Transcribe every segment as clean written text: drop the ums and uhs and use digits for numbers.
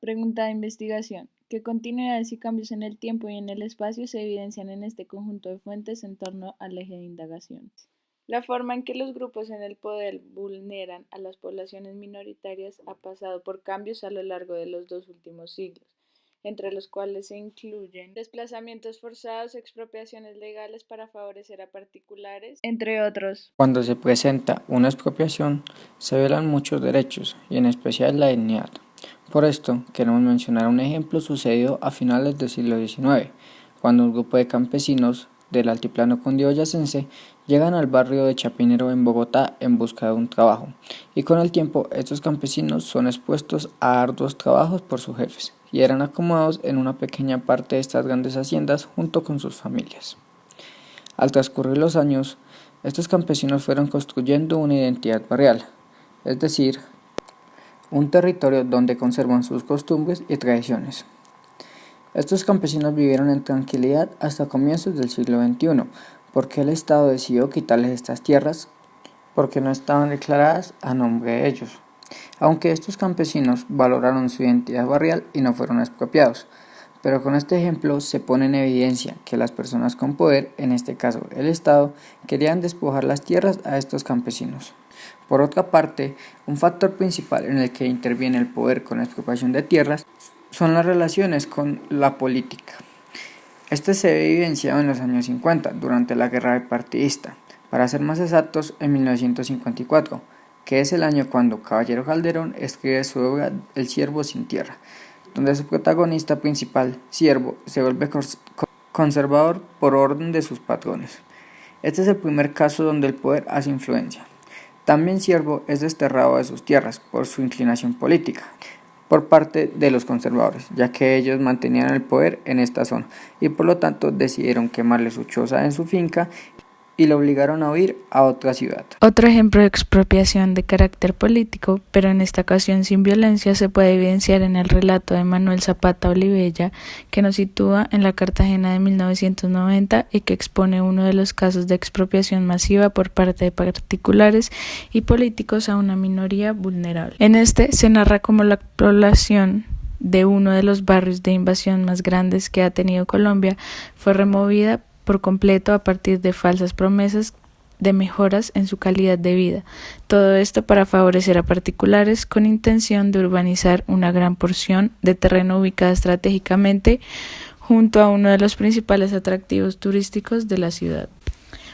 Pregunta de investigación. ¿Qué continuidades y cambios en el tiempo y en el espacio se evidencian en este conjunto de fuentes en torno al eje de indagaciones? La forma en que los grupos en el poder vulneran a las poblaciones minoritarias ha pasado por cambios a lo largo de los dos últimos siglos, entre los cuales se incluyen desplazamientos forzados, expropiaciones legales para favorecer a particulares, entre otros. Cuando se presenta una expropiación, se violan muchos derechos, y en especial la dignidad. Por esto, queremos mencionar un ejemplo sucedido a finales del siglo XIX, cuando un grupo de campesinos del altiplano cundiboyacense llegan al barrio de Chapinero en Bogotá en busca de un trabajo, y con el tiempo estos campesinos son expuestos a arduos trabajos por sus jefes, y eran acomodados en una pequeña parte de estas grandes haciendas junto con sus familias. Al transcurrir los años, estos campesinos fueron construyendo una identidad barrial, es decir, un territorio donde conservan sus costumbres y tradiciones. Estos campesinos vivieron en tranquilidad hasta comienzos del siglo XXI, porque el Estado decidió quitarles estas tierras porque no estaban declaradas a nombre de ellos. Aunque estos campesinos valoraron su identidad barrial y no fueron expropiados, pero con este ejemplo se pone en evidencia que las personas con poder, en este caso el Estado, querían despojar las tierras a estos campesinos. Por otra parte, un factor principal en el que interviene el poder con la expropiación de tierras son las relaciones con la política. Este se ve evidenciado en los años 50, durante la guerra bipartidista, para ser más exactos en 1954, que es el año cuando Caballero Calderón escribe su obra El Siervo sin tierra, donde su protagonista principal, Siervo, se vuelve conservador por orden de sus patrones. Este es el primer caso donde el poder hace influencia. También Siervo es desterrado de sus tierras por su inclinación política, por parte de los conservadores, ya que ellos mantenían el poder en esta zona y por lo tanto decidieron quemarle su choza en su finca y lo obligaron a huir a otra ciudad. Otro ejemplo de expropiación de carácter político, pero en esta ocasión sin violencia, se puede evidenciar en el relato de Manuel Zapata Olivella, que nos sitúa en la Cartagena de 1990 y que expone uno de los casos de expropiación masiva por parte de particulares y políticos a una minoría vulnerable. En este se narra cómo la población de uno de los barrios de invasión más grandes que ha tenido Colombia fue removida por completo a partir de falsas promesas de mejoras en su calidad de vida. Todo esto para favorecer a particulares con intención de urbanizar una gran porción de terreno ubicada estratégicamente junto a uno de los principales atractivos turísticos de la ciudad.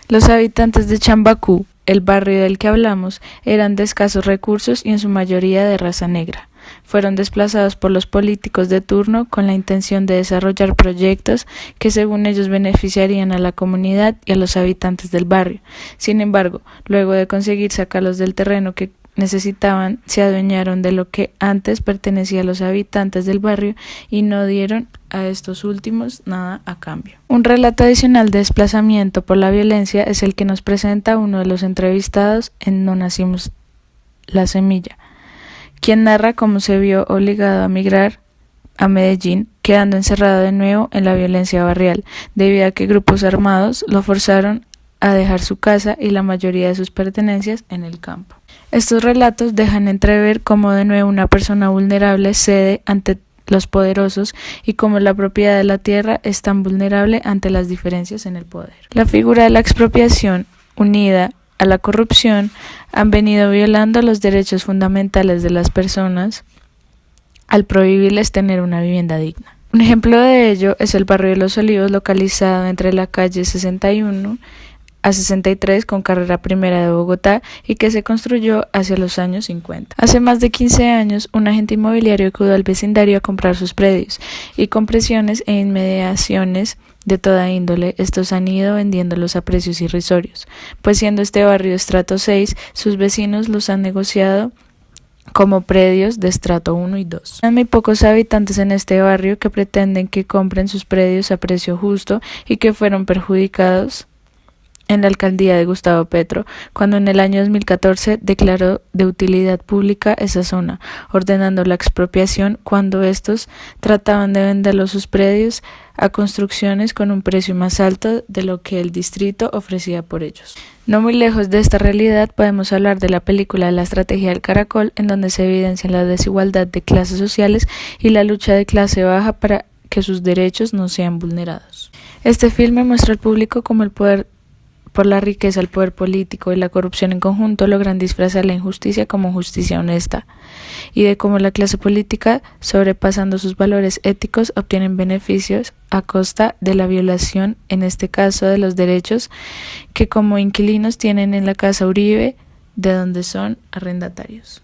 Los habitantes de Chambacú, el barrio del que hablamos, eran de escasos recursos y en su mayoría de raza negra. Fueron desplazados por los políticos de turno con la intención de desarrollar proyectos que según ellos beneficiarían a la comunidad y a los habitantes del barrio. Sin embargo, luego de conseguir sacarlos del terreno que necesitaban, se adueñaron de lo que antes pertenecía a los habitantes del barrio y no dieron a estos últimos nada a cambio. Un relato adicional de desplazamiento por la violencia es el que nos presenta uno de los entrevistados en No Nacimos la Semilla, quien narra cómo se vio obligado a migrar a Medellín, quedando encerrado de nuevo en la violencia barrial, debido a que grupos armados lo forzaron a dejar su casa y la mayoría de sus pertenencias en el campo. Estos relatos dejan entrever cómo de nuevo una persona vulnerable cede ante los poderosos y cómo la propiedad de la tierra es tan vulnerable ante las diferencias en el poder. La figura de la expropiación, unida a la corrupción, han venido violando los derechos fundamentales de las personas al prohibirles tener una vivienda digna. Un ejemplo de ello es el barrio de Los Olivos, localizado entre la calle 61 a 63 con carrera primera de Bogotá y que se construyó hacia los años 50. Hace más de 15 años, un agente inmobiliario acudió al vecindario a comprar sus predios y con presiones e inmediaciones de toda índole, estos han ido vendiéndolos a precios irrisorios, pues siendo este barrio estrato 6, sus vecinos los han negociado como predios de estrato 1 y 2. Hay muy pocos habitantes en este barrio que pretenden que compren sus predios a precio justo y que fueron perjudicados en la alcaldía de Gustavo Petro, cuando en el año 2014 declaró de utilidad pública esa zona, ordenando la expropiación cuando estos trataban de venderlos sus predios a construcciones con un precio más alto de lo que el distrito ofrecía por ellos. No muy lejos de esta realidad podemos hablar de la película La estrategia del caracol, en donde se evidencia la desigualdad de clases sociales y la lucha de clase baja para que sus derechos no sean vulnerados. Este filme muestra al público cómo el poder por la riqueza, el poder político y la corrupción en conjunto logran disfrazar la injusticia como justicia honesta, y de cómo la clase política, sobrepasando sus valores éticos, obtienen beneficios a costa de la violación, en este caso de los derechos que como inquilinos tienen en la casa Uribe, de donde son arrendatarios.